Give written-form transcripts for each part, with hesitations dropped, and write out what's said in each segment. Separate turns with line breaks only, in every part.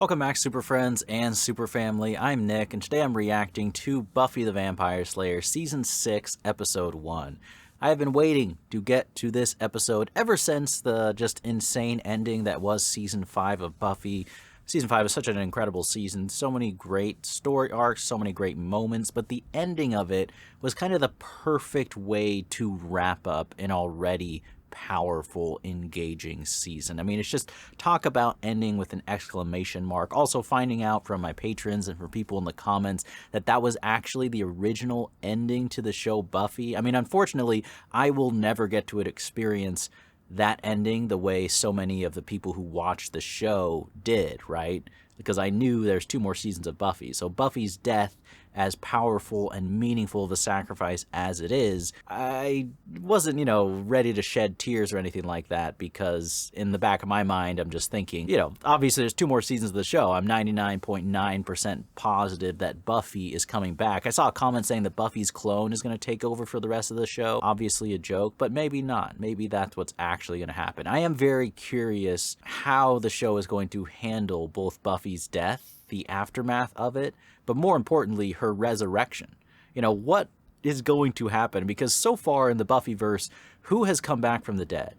Welcome back, Super Friends and Super Family. I'm Nick, and today I'm reacting to Buffy the Vampire Slayer Season 6, Episode 1. I have been waiting to get to this episode ever since the just insane ending that was Season 5 of Buffy. Season 5 is such an incredible season, so many great story arcs, so many great moments, but the ending of it was kind of the perfect way to wrap up an already powerful, engaging season. I mean, it's just talk about ending with an exclamation mark. Also finding out from my patrons and from people in the comments that that was actually the original ending to the show Buffy. I mean, unfortunately, I will never get to experience that ending the way so many of the people who watched the show did, right? Because I knew there's 2 more seasons of Buffy. So Buffy's death, as powerful and meaningful of a sacrifice as it is, I wasn't, ready to shed tears or anything like that, because in the back of my mind, I'm just thinking, obviously there's 2 more seasons of the show. I'm 99.9% positive that Buffy is coming back. I saw a comment saying that Buffy's clone is going to take over for the rest of the show. Obviously a joke, but maybe not. Maybe that's what's actually going to happen. I am very curious how the show is going to handle both Buffy's death, the aftermath of it, but more importantly, her resurrection. What is going to happen? Because so far in the Buffyverse, who has come back from the dead?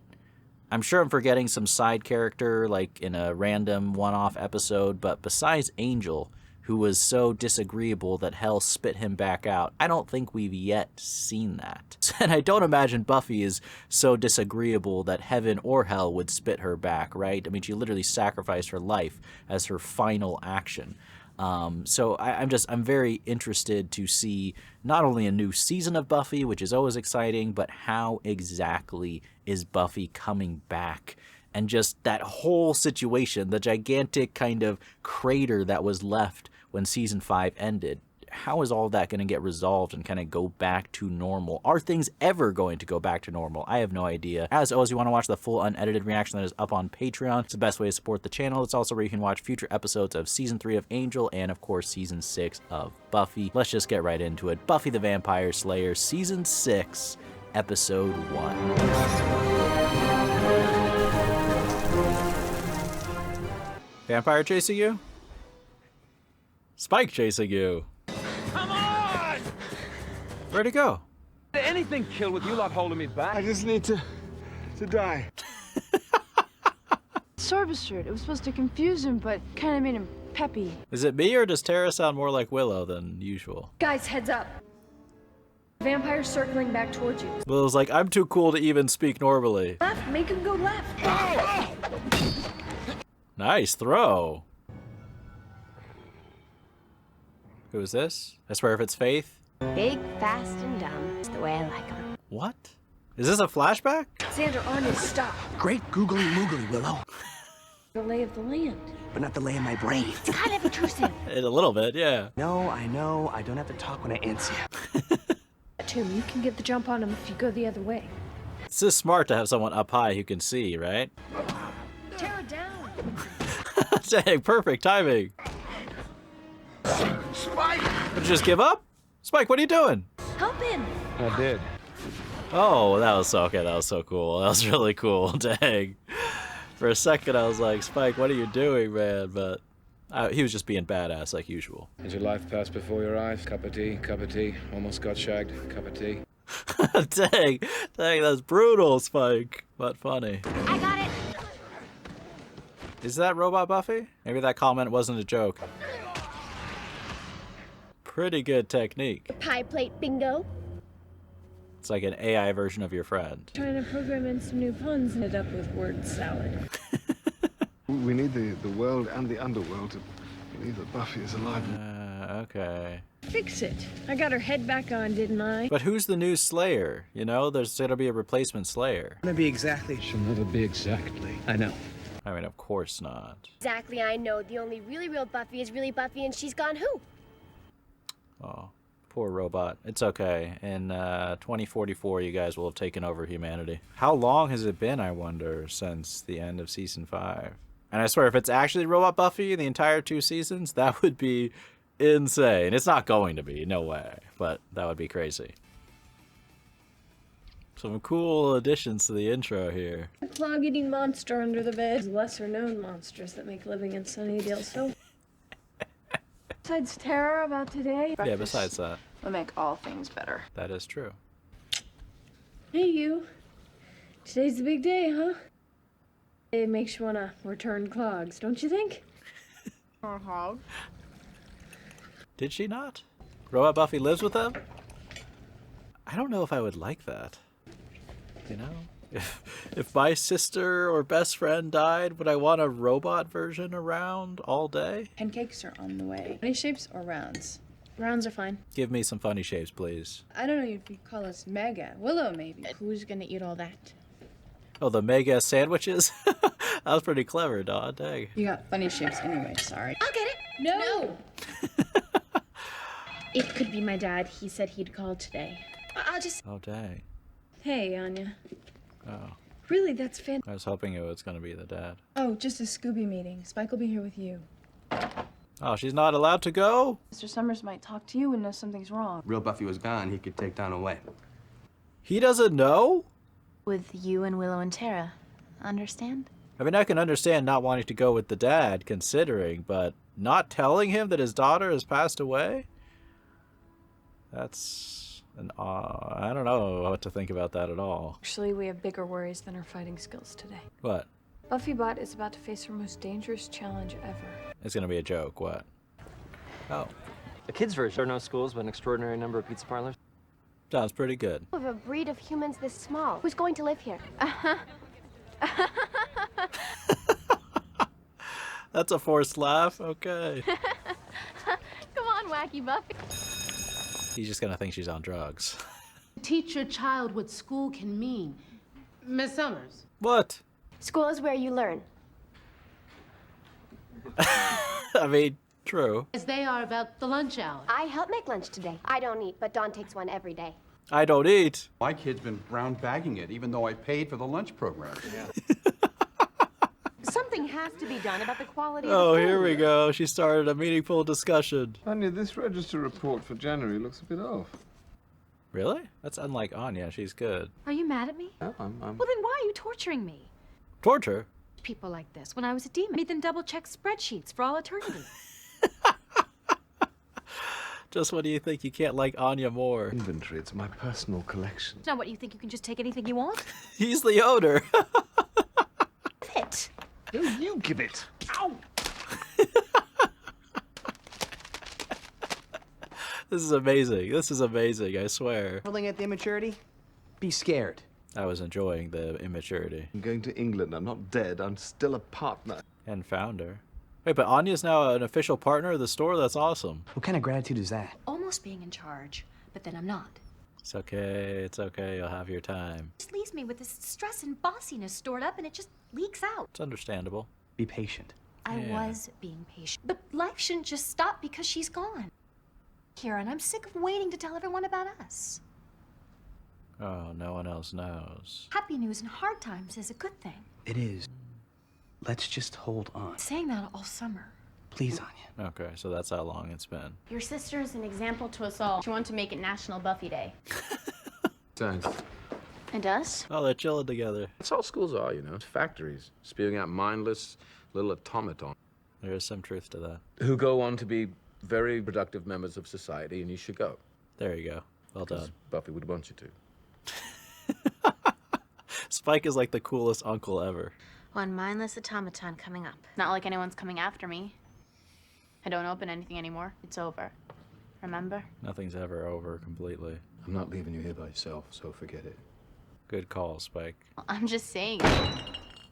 I'm sure I'm forgetting some side character, like in a random one-off episode, but besides Angel, who was so disagreeable that hell spit him back out, I don't think we've yet seen that. And I don't imagine Buffy is so disagreeable that heaven or hell would spit her back, right? I mean, she literally sacrificed her life as her final action. So I'm very interested to see not only a new season of Buffy, which is always exciting, but how exactly is Buffy coming back? And just that whole situation, the gigantic kind of crater that was left when Season 5 ended. How is all that going to get resolved and kind of go back to normal? Are things ever going to go back to normal? I have no idea. As always, you want to watch the full unedited reaction that is up on Patreon. It's the best way to support the channel. It's also where you can watch future episodes of Season 3 of Angel and, of course, Season 6 of Buffy. Let's just get right into it. Buffy the Vampire Slayer, Season 6, Episode 1. Vampire chasing you? Spike chasing you.
Come on!
Where'd he go?
Did anything kill with you lot holding me back?
I just need to die.
Sorbus, it was supposed to confuse him, but kind of made him peppy.
Is it me, or does Tara sound more like Willow than usual?
Guys, heads up. Vampire's circling back towards you.
Willow's like, I'm too cool to even speak normally.
Left, make him go left.
Nice throw. Who is this? I swear if it's Faith.
Big, fast, and dumb. It's the way I like them.
What? Is this a flashback?
Xander, on his stop.
Great googly moogly, Willow.
The lay of the land.
But not the lay of my brain.
It's kind of intrusive.
In a little bit, yeah.
No, I know. I don't have to talk when I answer you.
Tim, you can get the jump on him if you go the other way.
It's just smart to have someone up high who can see, right?
Tear it down.
Dang, perfect timing.
Spike!
Would you just give up? Spike, what are you doing?
Help him.
I did.
Oh, that was so okay. That was so cool. That was really cool. Dang. For a second, I was like, Spike, what are you doing, man? But he was just being badass like usual.
Did your life pass before your eyes? Cup of tea, almost got shagged, cup of tea.
Dang, that's brutal, Spike, but funny.
I got it.
Is that Robot Buffy? Maybe that comment wasn't a joke. Pretty good technique.
Pie plate bingo.
It's like an AI version of your friend.
Trying to program in some new puns and it up with word salad.
We need the world and the underworld to believe that Buffy is alive.
Okay.
Fix it. I got her head back on, didn't I?
But who's the new Slayer? There's gonna be a replacement Slayer.
Gonna be exactly.
She'll never be exactly. I know.
I mean, of course not.
Exactly, I know. The only really real Buffy is really Buffy, and she's gone who?
Oh, poor robot. It's okay. In 2044, you guys will have taken over humanity. How long has it been, I wonder, since the end of Season 5? And I swear, if it's actually Robot Buffy the entire 2 seasons, that would be insane. It's not going to be, no way. But that would be crazy. Some cool additions to the intro here.
A clog-eating monster under the bed. Lesser-known monsters that make living in Sunnydale so...
Besides terror about today,
Yeah, besides that.
will make all things better.
That is true.
Hey, you. Today's the big day, huh? It makes you want to return clogs, don't you think?
Did she not? Robot Buffy lives with them? I don't know if I would like that. You know? If my sister or best friend died, would I want a robot version around all day?
Pancakes are on the way. Funny shapes or rounds?
Rounds are fine.
Give me some funny shapes, please.
I don't know if you call us mega. Willow, maybe. Who's gonna eat all that?
Oh, the mega sandwiches? That was pretty clever, dog. Dang.
You got funny shapes anyway, sorry.
I'll get it.
No!
It could be my dad. He said he'd call today. I'll just...
Oh, dang.
Hey, Anya.
Oh.
Really, that's fantastic.
I was hoping it was going to be the dad.
Oh, just a Scooby meeting. Spike will be here with you.
Oh, she's not allowed to go?
Mr. Summers might talk to you and know something's wrong.
Real Buffy was gone, he could take down a way.
He doesn't know?
With you and Willow and Tara. Understand?
I mean, I can understand not wanting to go with the dad, considering, but not telling him that his daughter has passed away? That's an I don't know what to think about that at all.
Actually, we have bigger worries than her fighting skills today.
What?
Buffybot is about to face her most dangerous challenge ever.
It's gonna be a joke, what? Oh.
A kid's version. There are no schools, but an extraordinary number of pizza parlors.
Sounds pretty good.
Of a breed of humans this small. Who's going to live here?
That's a forced laugh? Okay.
Come on, wacky Buffy.
He's just gonna think she's on drugs.
Teach your child what school can mean. Miss Summers.
What?
School is where you learn.
I mean, true.
As they are about the lunch hour.
I help make lunch today. I don't eat, but Dawn takes one every day.
I don't eat.
My kid's been brown bagging it, even though I paid for the lunch program.
Something has to be done about the quality of
Oh,
the food.
here we go. She started a meaningful discussion.
Anya, this register report for January looks a bit off.
Really? That's unlike Anya. She's good.
Are you mad at me?
No, I'm...
Well, then why are you torturing me?
Torture?
People like this. When I was a demon, made them double-check spreadsheets for all eternity.
Just when do you think you can't like Anya more?
Inventory, it's my personal collection.
Now, what, you think you can just take anything you want?
He's the owner.
It.
You give it. Ow!
This is amazing. This is amazing, I swear.
Hurling at the immaturity? Be scared.
I was enjoying the immaturity.
I'm going to England. I'm not dead. I'm still a partner.
And founder. Wait, but Anya's now an official partner of the store? That's awesome.
What kind of gratitude is that?
Almost being in charge, but then I'm not.
It's okay. It's okay. You'll have your time.
It just leaves me with this stress and bossiness stored up, and it just leaks out.
It's understandable.
Be patient.
I was being patient. But life shouldn't just stop because she's gone. Kieran, I'm sick of waiting to tell everyone about us.
Oh, no one else knows.
Happy news in hard times is a good thing.
It is. Let's just hold on.
Saying that all summer.
Please, Anya.
Okay, so that's how long it's been.
Your sister is an example to us all. She wanted to make it National Buffy Day.
Thanks.
And us?
Oh, they're chilling together.
That's all schools are, you know. Factories, spewing out mindless little automatons.
There is some truth to that.
Who go on to be very productive members of society, and you should go.
There you go. Well
'Cause
done.
Buffy would want you to.
Spike is like the coolest uncle ever.
One mindless automaton coming up.
Not like anyone's coming after me. I don't open anything anymore. It's over. Remember?
Nothing's ever over completely.
I'm not leaving you here by yourself, so forget it.
Good call, Spike.
I'm just saying.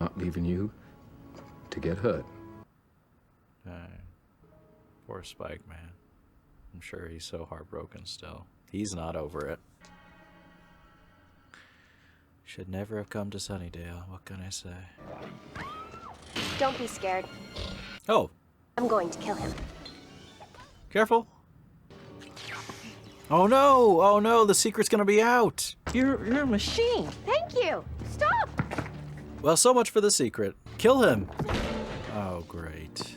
Not leaving you to get hurt.
Poor Spike, man. I'm sure he's so heartbroken still. He's not over it. Should never have come to Sunnydale. What can I say?
Don't be scared.
Oh,
I'm going to kill him.
careful. Oh no! Oh no, the secret's gonna be out!
You're a machine.
Thank you. Stop.
Well, so much for the secret. Kill him! Oh, great.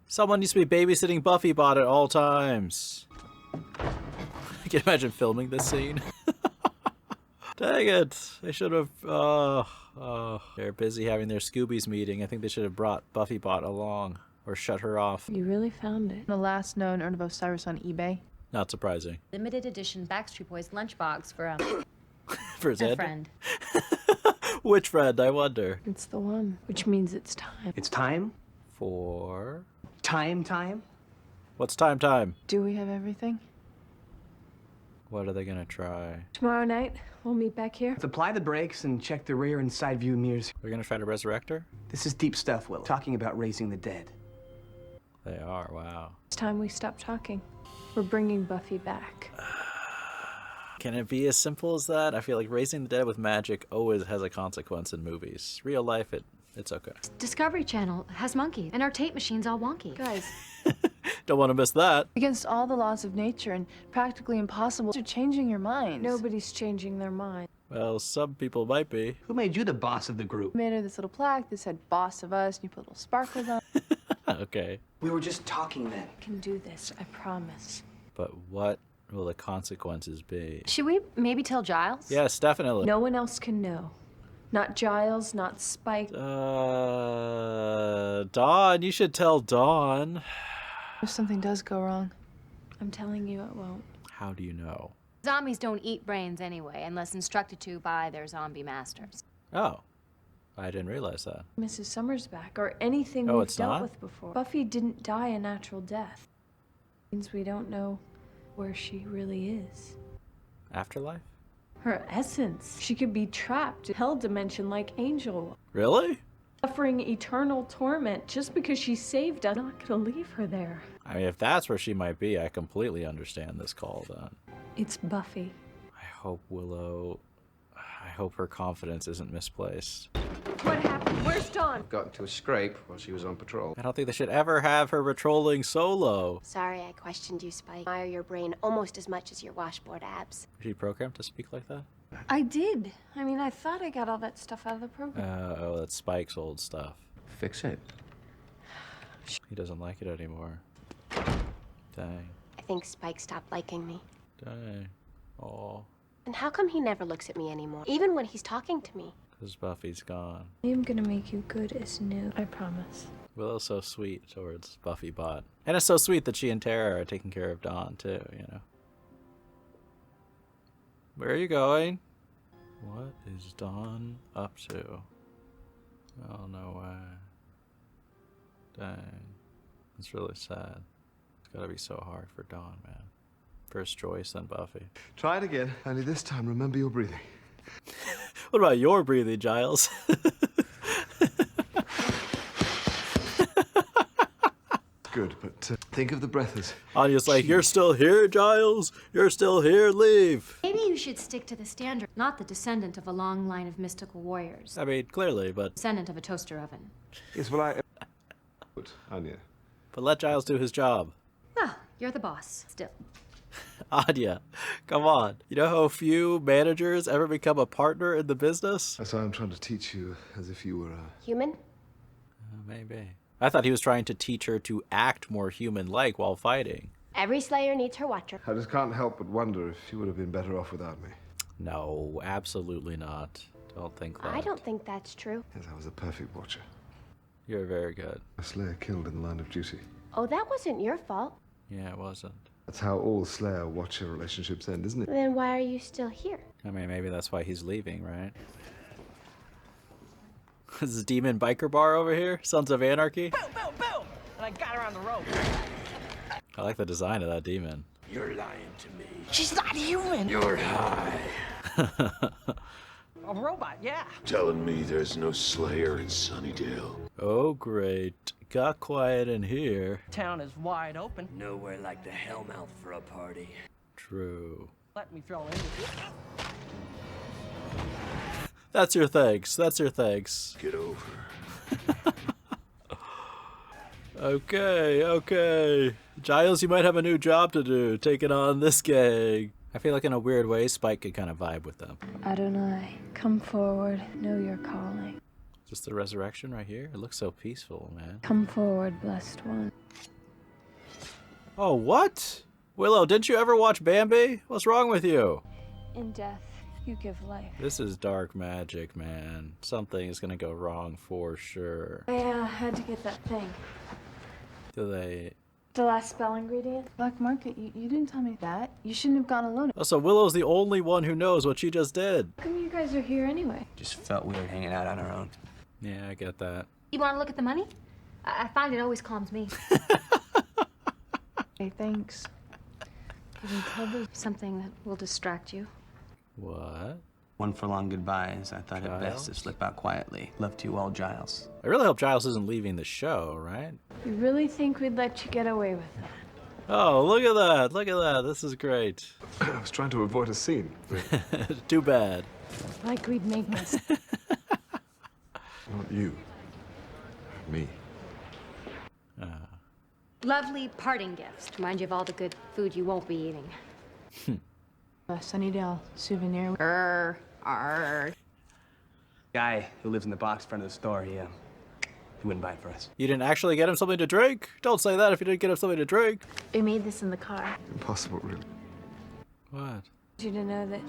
Someone needs to be babysitting Buffybot at all times. I can imagine filming this scene. Dang it. They should have... They're busy having their Scoobies meeting. I think they should have brought Buffy Bot along. Or shut her off.
You really found it.
The last known Urn of Osiris on eBay.
Not surprising.
Limited edition Backstreet Boys lunchbox for
For his head?
friend.
Which friend, I wonder?
It's the one, which means it's time.
It's time?
For...
Time?
What's time?
Do we have everything?
What are they gonna try?
Tomorrow night, we'll meet back here.
Let's apply the brakes and check the rear and side view mirrors.
We're gonna try to resurrect her?
This is deep stuff, Will. Talking about raising the dead.
They are, wow.
It's time we stop talking. We're bringing Buffy back.
Can it be as simple as that? I feel like raising the dead with magic always has a consequence in movies. Real life, it's okay.
Discovery Channel has monkeys, and our tape machine's all wonky.
Guys,
Don't want to miss that.
against all the laws of nature and practically impossible, you're changing your minds.
Nobody's changing their mind.
Well, some people might be.
Who made you the boss of the group?
Made her this little plaque that said boss of us, and you put little sparkles on it.
Okay.
We were just talking then.
I can do this, I promise.
But what will the consequences be?
Should we maybe tell Giles?
Yes, definitely.
No one else can know. Not Giles, not Spike.
Dawn, you should tell Dawn.
If something does go wrong.
I'm telling you it won't.
How do you know?
Zombies don't eat brains anyway, unless instructed to by their zombie masters.
Oh, I didn't realize that.
Mrs. Summers back, or anything
Oh,
we've
it's
dealt
not?
with before. Buffy didn't die a natural death. Means we don't know where she really is.
Afterlife?
Her essence. She could be trapped in hell dimension like Angel.
Really?
Suffering eternal torment just because she saved us. I'm not gonna leave her there.
I mean, if that's where she might be, I completely understand this call then.
It's Buffy.
I hope I hope her confidence isn't misplaced.
What happened? Where's Dawn?
Got into a scrape while she was on patrol.
I don't think they should ever have her patrolling solo.
Sorry I questioned you, Spike. I admire your brain almost as much as your washboard abs.
Was she programmed to speak like that?
I did. I mean, I thought I got all that stuff out of the program.
Oh, that's Spike's old stuff.
Fix it.
He doesn't like it anymore. Dang.
I think Spike stopped liking me.
Dang. Oh,
And how come he never looks at me anymore, even when he's talking to me?
because Buffy's gone.
I am gonna make you good as new. I promise.
Willow's so sweet towards Buffy Bot. And it's so sweet that she and Tara are taking care of Dawn, too, you know. Where are you going? What is Dawn up to? Oh, no way. Dang. It's really sad. It's gotta be so hard for Dawn, man. First choice, then Buffy.
Try it again. Only this time, remember your breathing.
What about your breathing, Giles?
Good, but think of the breath as...
Anya's like, you're still here, Giles? You're still here? Leave.
Maybe you should stick to the standard, not the descendant of a long line of mystical warriors.
I mean, clearly, but...
Descendant of a toaster oven.
Yes, well, I... Good, Anya.
But let Giles do his job.
Well, you're the boss, still.
Anya, come on. You know how few managers ever become a partner in the business?
That's why I'm trying to teach you as if you were
Human?
Maybe. I thought he was trying to teach her to act more human-like while fighting.
Every Slayer needs her watcher.
I just can't help but wonder if you would have been better off without me.
No, absolutely not. Don't think that.
I don't think that's true.
Yes, I was a perfect watcher.
You're very good.
A Slayer killed in the line of duty.
Oh, that wasn't your fault.
Yeah, it wasn't.
That's how all Slayer-Watcher relationships end, isn't it?
Then why are you still here?
I mean, maybe that's why he's leaving, right? This is Demon Biker Bar over here? Sons of Anarchy?
Boom, boom, boom! And I got her on the rope.
I like the design of that demon.
You're lying to me.
She's not human.
You're high. A robot, yeah.
Telling me there's no Slayer in Sunnydale.
Oh, great. Got quiet in here.
Town is wide open. Nowhere like the Hellmouth for a party.
True.
Let me throw in.
That's your thanks. That's your thanks.
Get over.
Okay. Giles, you might have a new job to do, taking on this gang. I feel like in a weird way, Spike could kind of vibe with them.
Adonai, come forward. Know your calling.
Is this the resurrection right here? It looks so peaceful, man.
Come forward, blessed one.
Oh, what? Willow, didn't you ever watch Bambi? What's wrong with you?
In death, You give life.
This is dark magic, man. Something is gonna go wrong for sure.
I had to get that thing.
Do they...
The last spell ingredient?
Black market, you didn't tell me that. You shouldn't have gone alone.
Oh, so Willow's the only one who knows what she just did.
How come you guys are here anyway?
Just felt weird hanging out on our own.
Yeah, I get that.
You want to look at the money? I find it always calms me.
Hey, thanks.
Something that will distract you.
What?
One for long goodbyes. I thought it best to
Giles?
slip out quietly. Love to you all, Giles.
I really hope Giles isn't leaving the show, right?
You really think we'd let you get away with that?
Oh, look at that. Look at that. This is great.
I was trying to avoid a scene.
Too bad.
Like we'd make mistakes.
Not you. Me.
Lovely parting gifts. Remind you of all the good food you won't be eating.
Sunnydale souvenir.
Guy who lives in the box in front of the store, he wouldn't buy it for us.
You didn't actually get him something to drink? Don't say that if you didn't get him something to drink.
We made this in the car.
Impossible, really.
What?
I want you to know that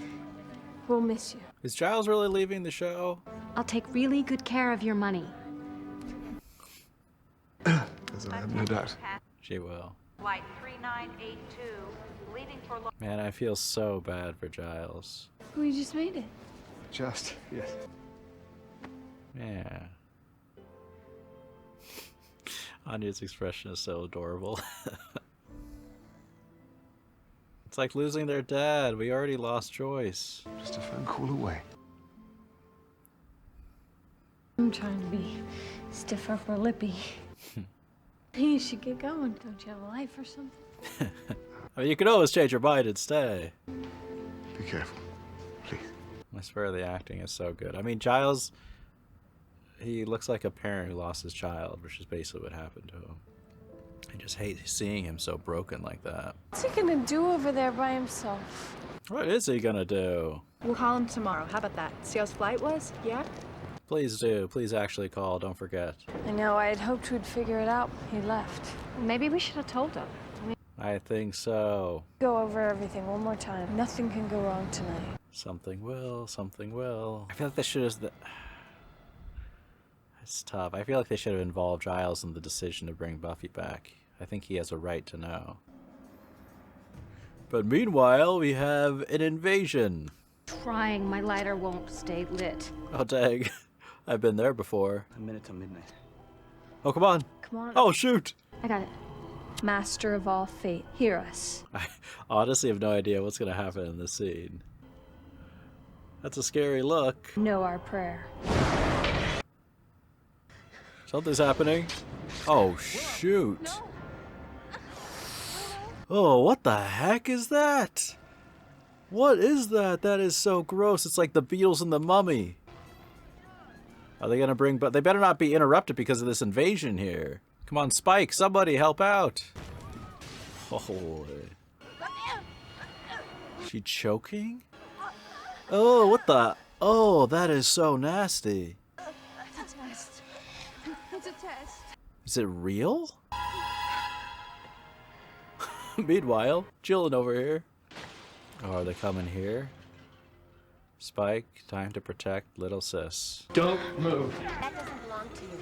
we'll miss you.
Is Giles really leaving the show?
I'll take really good care of your money.
As I have no doubt.
She will.
Flight 3982, leaving for
Man, I feel so bad for Giles.
We just made it.
Just, yes.
Yeah. Anya's expression is so adorable. It's like losing their dad. We already lost Joyce.
Just a phone call away.
I'm trying to be stiff upper lippy. You should get going. Don't you have a life or something?
I mean, you could always change your mind and stay.
Be careful, please.
I swear the acting is so good. I mean, Giles, he looks like a parent who lost his child, which is basically what happened to him. I just hate seeing him so broken like that.
What's he gonna do over there by himself?
What is he gonna do?
We'll call him tomorrow. How about that? See how his flight was? Yeah?
Please do. Please actually call. Don't forget.
I know, I had hoped we'd figure it out. He left.
Maybe we should have told him.
I think so.
Go over everything one more time. Nothing can go wrong tonight.
Something will. Something will. I feel like they should have... It's tough. I feel like they should have involved Giles in the decision to bring Buffy back. I think he has a right to know. But meanwhile, we have an invasion.
Trying, my lighter won't stay lit.
Oh, dang. I've been there before.
A minute till midnight.
Oh, come on.
Come on.
Oh, shoot.
I got it.
Master of all fate, hear us.
I honestly have no idea what's going to happen in this scene. That's a scary look.
Know our prayer.
Something's happening. Oh, shoot. Oh, what the heck is that? What is that? That is so gross. It's like the Beatles and the Mummy. Are they gonna bring... But they better not be interrupted because of this invasion here. Come on, Spike. Somebody help out. Holy. She choking? Oh, what the... Oh, that is so nasty.
It's a test. It's a test.
Is it real? Meanwhile, chilling over here. Oh, are they coming here? Spike, time to protect little sis.
Don't move.
That doesn't belong to you.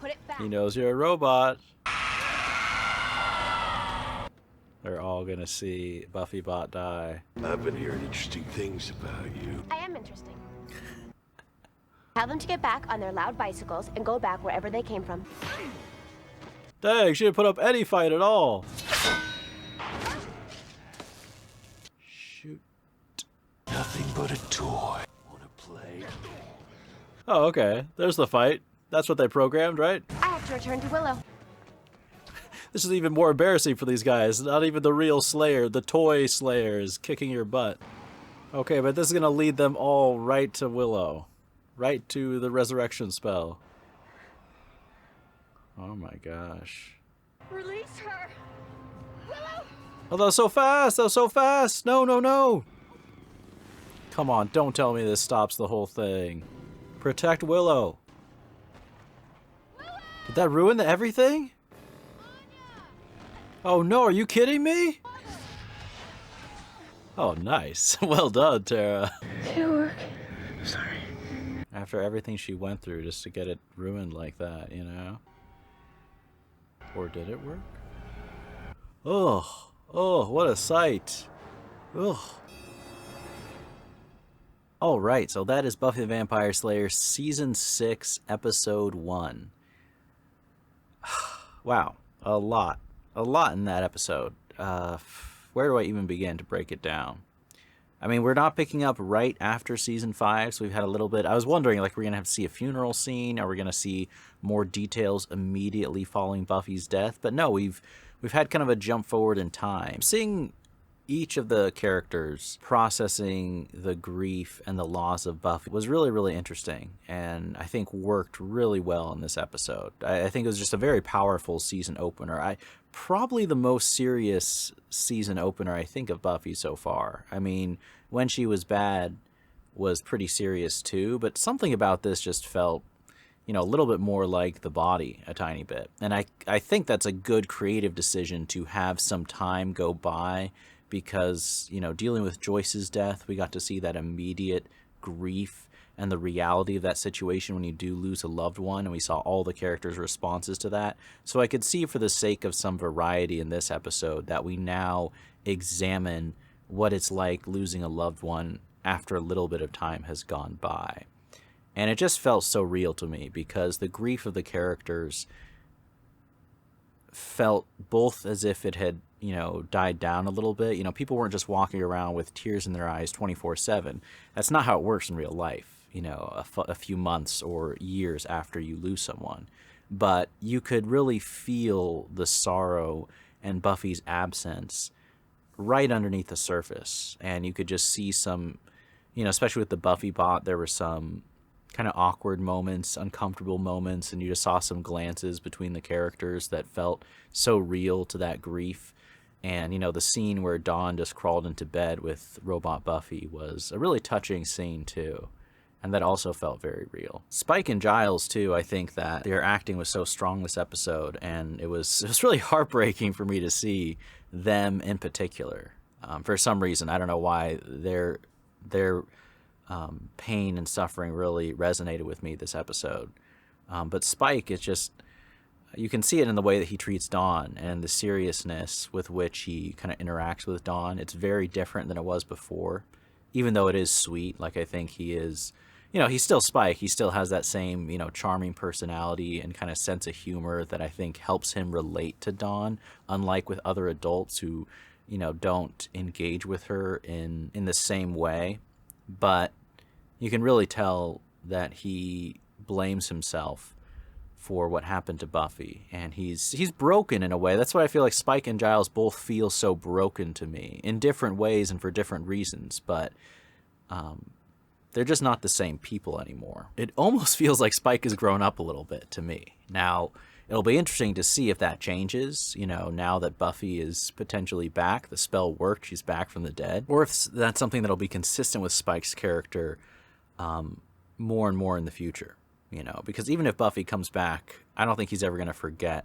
Put it back.
He knows you're a robot. They're all gonna see Buffy Bot die.
I've been hearing interesting things about you.
I am interesting. Tell them to get back on their loud bicycles and go back wherever they came from.
Dang, she didn't put up any fight at all. Shoot.
Nothing but a toy. Wanna play?
Oh, okay. There's the fight. That's what they programmed, right?
I have to return to Willow.
This is even more embarrassing for these guys. Not even the real Slayer, the toy Slayer is kicking your butt. Okay, but this is gonna lead them all right to Willow. Right to the resurrection spell. Oh my gosh.
Release her! Willow!
Oh, that was so fast! That was so fast! No, no, no! Come on, don't tell me this stops the whole thing. Protect Willow. Did that ruin everything? Oh no, are you kidding me? Oh, nice. Well done, Tara.
Did it work?
Sorry.
After everything she went through just to get it ruined like that, you know? Or did it work? Oh, what a sight. Ugh. All right, so that is Buffy the Vampire Slayer Season 6, Episode 1. Wow, a lot in that episode. Where do I even begin to break it down? I mean, we're not picking up right after Season 5, so we've had a little bit... I was wondering, like, we're going to have to see a funeral scene? Are we going to see more details immediately following Buffy's death? But no, we've had kind of a jump forward in time. Seeing each of the characters processing the grief and the loss of Buffy was really, really interesting, and I think worked really well in this episode. I think it was just a very powerful season opener. Probably the most serious season opener, I think, of Buffy so far. I mean, When She Was Bad was pretty serious too, but something about this just felt, you know, a little bit more like The Body a tiny bit. And I think that's a good creative decision to have some time go by, because, you know, dealing with Joyce's death, we got to see that immediate grief and the reality of that situation when you do lose a loved one, and we saw all the characters' responses to that. So I could see, for the sake of some variety in this episode, that we now examine what it's like losing a loved one after a little bit of time has gone by. And it just felt so real to me, because the grief of the characters felt both as if it had, you know, died down a little bit. You know, people weren't just walking around with tears in their eyes 24/7. That's not how it works in real life, you know, a few months or years after you lose someone. But you could really feel the sorrow and Buffy's absence right underneath the surface. And you could just see some, you know, especially with the Buffy bot, there were some kind of awkward moments, uncomfortable moments, and you just saw some glances between the characters that felt so real to that grief. And, you know, the scene where Dawn just crawled into bed with Robot Buffy was a really touching scene too, and that also felt very real. Spike and Giles too, I think that their acting was so strong this episode, and it was really heartbreaking for me to see them in particular. For some reason, I don't know why, their pain and suffering really resonated with me this episode. But Spike is just, you can see it in the way that he treats Dawn and the seriousness with which he kind of interacts with Dawn. It's very different than it was before, even though it is sweet. Like, I think he is, you know, he's still Spike. He still has that same, you know, charming personality and kind of sense of humor that I think helps him relate to Dawn, unlike with other adults who, you know, don't engage with her in the same way. But you can really tell that he blames himself for what happened to Buffy, and he's broken in a way. That's why I feel like Spike and Giles both feel so broken to me, in different ways and for different reasons, but they're just not the same people anymore. It almost feels like Spike has grown up a little bit to me. Now, it'll be interesting to see if that changes, you know, now that Buffy is potentially back, the spell worked, she's back from the dead, or if that's something that'll be consistent with Spike's character more and more in the future, you know, because even if Buffy comes back, I don't think he's ever going to forget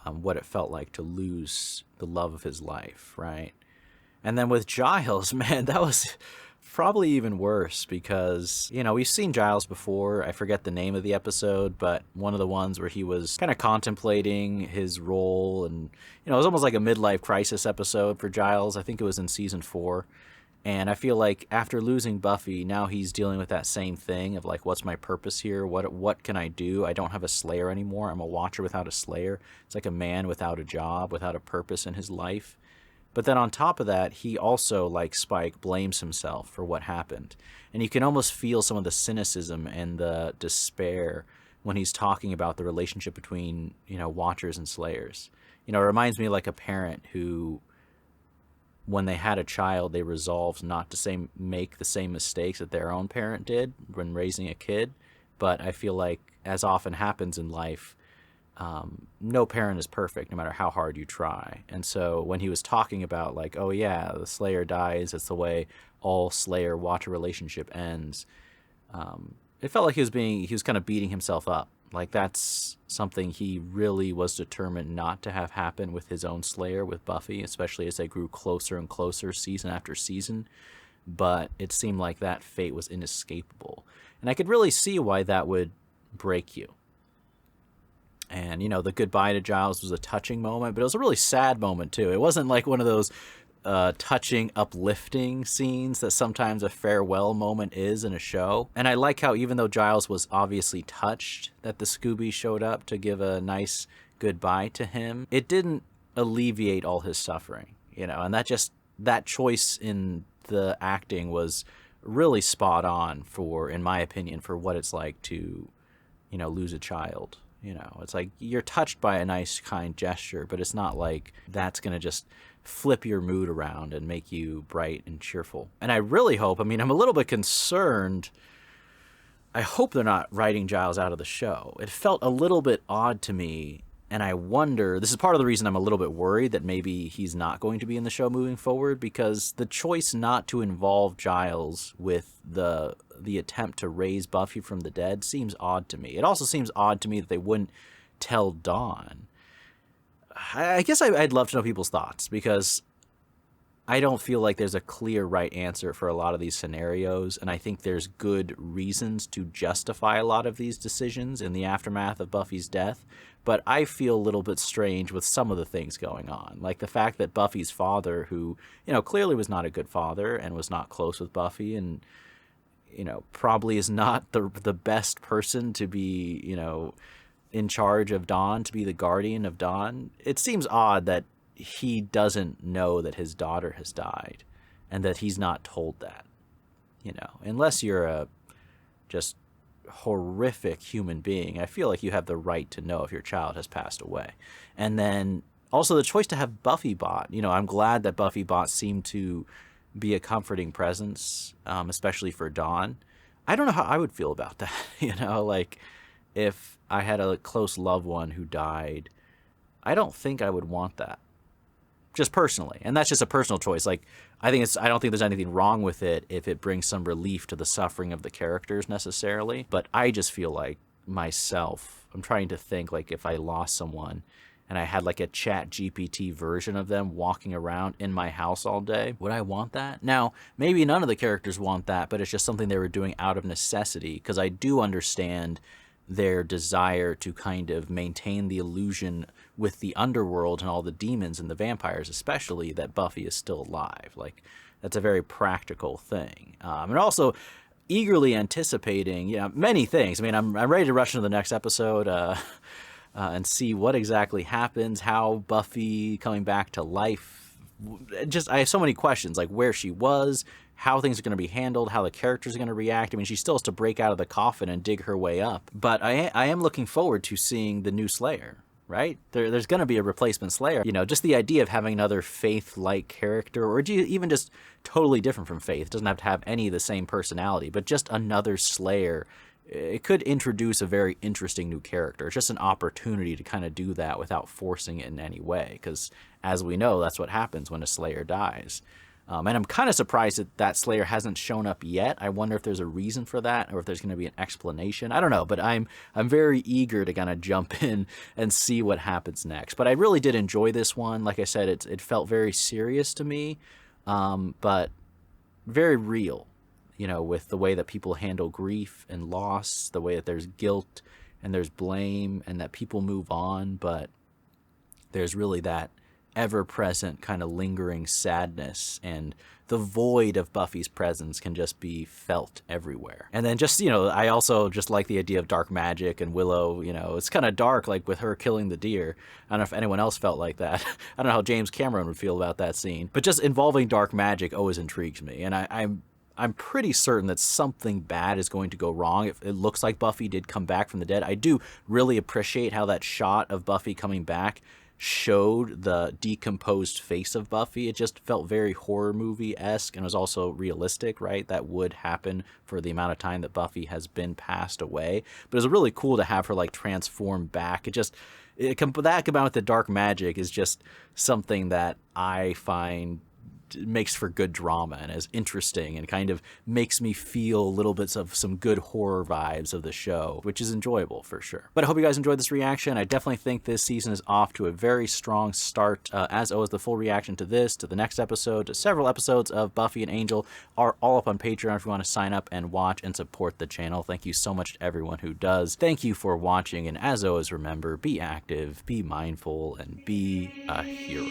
what it felt like to lose the love of his life, right? And then with Giles, man, that was probably even worse, because, you know, we've seen Giles before. I forget the name of the episode, but one of the ones where he was kind of contemplating his role, and, you know, it was almost like a midlife crisis episode for Giles. I think it was in season 4. And I feel like after losing Buffy, now he's dealing with that same thing of like, what's my purpose here? What can I do? I don't have a Slayer anymore. I'm a Watcher without a Slayer. It's like a man without a job, without a purpose in his life. But then on top of that, he also, like Spike, blames himself for what happened. And you can almost feel some of the cynicism and the despair when he's talking about the relationship between, you know, Watchers and Slayers. You know, it reminds me of like a parent who, when they had a child, they resolved not to make the same mistakes that their own parent did when raising a kid. But I feel like, as often happens in life, no parent is perfect, no matter how hard you try. And so when he was talking about like, oh yeah, the Slayer dies, it's the way all Slayer-Watcher relationship ends, it felt like he was kind of beating himself up Like, that's something he really was determined not to have happen with his own Slayer, with Buffy, especially as they grew closer and closer season after season. But it seemed like that fate was inescapable. And I could really see why that would break you. And, you know, the goodbye to Giles was a touching moment, but it was a really sad moment, too. It wasn't like one of those touching, uplifting scenes that sometimes a farewell moment is in a show. And I like how even though Giles was obviously touched that the Scooby showed up to give a nice goodbye to him, it didn't alleviate all his suffering, you know, and that choice in the acting was really spot on for, in my opinion, for what it's like to, you know, lose a child. You know, it's like you're touched by a nice, kind gesture, but it's not like that's going to just flip your mood around and make you bright and cheerful. And I really hope, I mean, I'm a little bit concerned. I hope they're not writing Giles out of the show. It felt a little bit odd to me. And I wonder, this is part of the reason I'm a little bit worried that maybe he's not going to be in the show moving forward, because the choice not to involve Giles with the attempt to raise Buffy from the dead seems odd to me. It also seems odd to me that they wouldn't tell Dawn. I guess I'd love to know people's thoughts, because I don't feel like there's a clear right answer for a lot of these scenarios, and I think there's good reasons to justify a lot of these decisions in the aftermath of Buffy's death, but I feel a little bit strange with some of the things going on. Like the fact that Buffy's father, who, you know, clearly was not a good father and was not close with Buffy, and, you know, probably is not the best person to be, you know, in charge of Dawn, to be the guardian of Dawn. It seems odd that he doesn't know that his daughter has died and that he's not told that, you know, unless you're a just horrific human being. I feel like you have the right to know if your child has passed away. And then also the choice to have Buffy Bot, you know, I'm glad that Buffy Bot seemed to be a comforting presence, especially for Dawn. I don't know how I would feel about that. You know, like if I had a close loved one who died, I don't think I would want that. Just personally. And that's just a personal choice. Like, I don't think there's anything wrong with it if it brings some relief to the suffering of the characters necessarily. But I just feel like myself, I'm trying to think, like, if I lost someone and I had like a Chat GPT version of them walking around in my house all day, would I want that? Now, maybe none of the characters want that, but it's just something they were doing out of necessity, because I do understand their desire to kind of maintain the illusion with the underworld and all the demons and the vampires, especially, that Buffy is still alive. Like, that's a very practical thing. And also eagerly anticipating, you know, many things. I mean, I'm ready to rush into the next episode and see what exactly happens, how Buffy coming back to life. Just, I have so many questions, like where she was, how things are going to be handled, how the characters are going to react. I mean, she still has to break out of the coffin and dig her way up. But I am looking forward to seeing the new Slayer, right? There's going to be a replacement Slayer. You know, just the idea of having another Faith-like character, or even just totally different from Faith. It doesn't have to have any of the same personality, but just another Slayer. It could introduce a very interesting new character. It's just an opportunity to kind of do that without forcing it in any way, because as we know, that's what happens when a Slayer dies. And I'm kind of surprised that Slayer hasn't shown up yet. I wonder if there's a reason for that, or if there's going to be an explanation. I don't know, but I'm very eager to kind of jump in and see what happens next. But I really did enjoy this one. Like I said, it felt very serious to me, but very real, you know, with the way that people handle grief and loss, the way that there's guilt and there's blame, and that people move on, but there's really that ever-present kind of lingering sadness, and the void of Buffy's presence can just be felt everywhere. And then just, you know, I also just like the idea of dark magic and Willow. You know, it's kind of dark, like with her killing the deer. I don't know if anyone else felt like that. I don't know how James Cameron would feel about that scene, but just involving dark magic always intrigues me, and I'm pretty certain that something bad is going to go wrong. If it looks like Buffy did come back from the dead. I do really appreciate how that shot of Buffy coming back showed the decomposed face of Buffy. It just felt very horror movie-esque, and was also realistic, right? That would happen for the amount of time that Buffy has been passed away. But it was really cool to have her like transform back. That combined with the dark magic is just something that I find makes for good drama and is interesting and kind of makes me feel little bits of some good horror vibes of the show, which is enjoyable for sure. But I hope you guys enjoyed this reaction. I definitely think this season is off to a very strong start. As always, the full reaction to this, to the next episode, to several episodes of Buffy and Angel are all up on Patreon if you want to sign up and watch and support the channel. Thank you so much to everyone who does. Thank you for watching, and as always, remember, be active, be mindful, and be a hero.